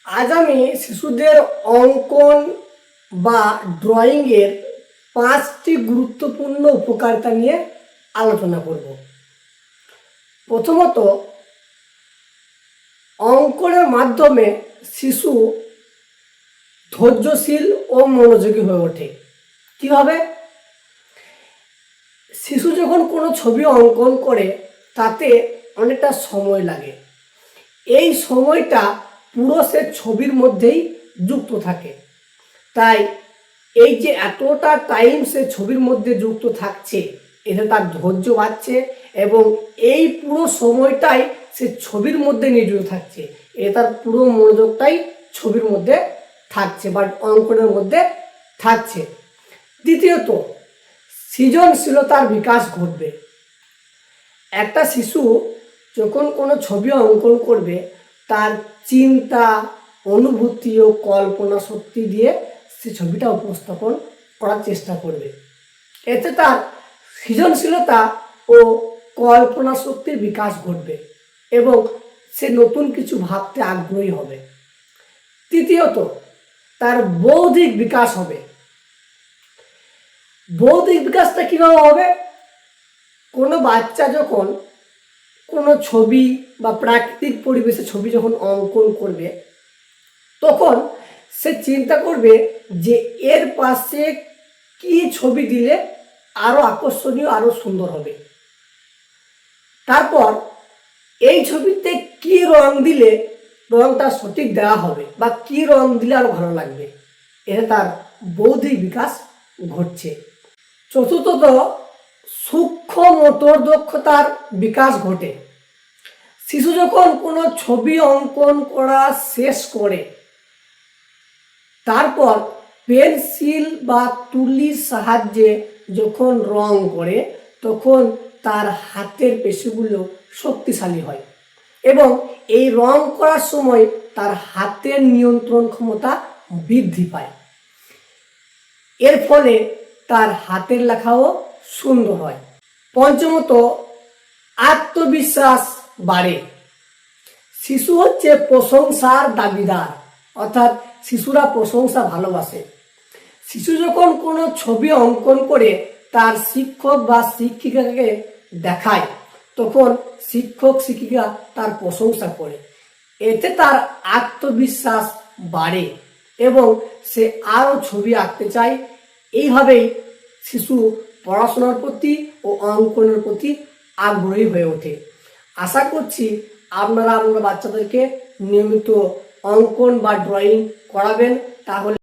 আজ আমি শিশুদের অঙ্কন বা ড্রয়িংয়ের 5টি গুরুত্বপূর্ণ উপকারিতা নিয়ে আলোচনা করব। প্রথমত, অঙ্কনের মাধ্যমে শিশু ধৈর্যশীল ও মনোযোগী হয়ে ওঠে। কীভাবে? শিশু যখন কোনো ছবি অঙ্কন করে তাতে অনেকটা সময় লাগে। এই সময়টা পুরো সে ছবির মধ্যেই যুক্ত থাকে। তাই এই যে এতটা টাইম সে ছবির মধ্যে যুক্ত থাকছে, এতে তার ধৈর্য বাড়ছে এবং এই পুরো সময়টাই সে ছবির মধ্যে নিয়োজিত থাকছে। এ তার পুরো মনোযোগটাই ছবির মধ্যে থাকছে বা অঙ্কনের মধ্যে থাকছে। দ্বিতীয়ত, সৃজনশীলতার বিকাশ ঘটবে। একটা শিশু যখন কোনো ছবি অঙ্কন করবে, তার চিন্তা, অনুভূতি ও কল্পনা শক্তি দিয়ে সে ছবিটা উপস্থাপন করার চেষ্টা করবে। এতে তার সৃজনশীলতা ও কল্পনা শক্তির বিকাশ ঘটবে এবং সে নতুন কিছু ভাবতে আগ্রহী হবে। তৃতীয়ত, তার বৌদ্ধিক বিকাশ হবে। বৌদ্ধিক বিকাশটা কীভাবে হবে? কোনো বাচ্চা যখন কোনো ছবি বা প্রাকৃতিক পরিবেশে ছবি যখন অঙ্কন করবে, তখন সে চিন্তা করবে যে এর পাশে কি ছবি দিলে আরও আকর্ষণীয়, আরও সুন্দর হবে। তারপর এই ছবিতে কি রং দিলে রংটা সঠিক দেওয়া হবে বা কি রং দিলে আরও ভালো লাগবে। এতে তার বৌদ্ধিক বিকাশ ঘটছে। চতুর্থত, সূক্ষ্ম মোটর দক্ষতার বিকাশ ঘটে। শিশু যখন কোনো ছবি অঙ্কন করা শেষ করে তারপর পেন্সিল বা তুলির সাহায্যে যখন রং করে, তখন তার হাতের পেশিগুলো শক্তিশালী হয় এবং এই রং করার সময় তার হাতের নিয়ন্ত্রণ ক্ষমতা বৃদ্ধি পায়। এর ফলে তার হাতের লেখাও সুন্দর হয়। পঞ্চমত, আত্মবিশ্বাস বাড়ে। শিশু হচ্ছে প্রশংসার দাবিদার, অর্থাৎ শিশুরা প্রশংসা ভালোবাসে। শিশু যখন কোনো ছবি অঙ্কন করে তার শিক্ষক বা শিক্ষিকাকে দেখায়, তখন শিক্ষক শিক্ষিকা তার প্রশংসা করে। এতে তার আত্মবিশ্বাস বাড়ে এবং সে আরও ছবি আঁকতে চায়। এইভাবেই শিশু পড়াশোনার প্রতি ও অঙ্কনের প্রতি আগ্রহী হয়ে ওঠে। আশা করছি আপনারা আপনার বাচ্চাদেরকে নিয়মিত অঙ্কন বা ড্রয়িং করাবেন, তাহলে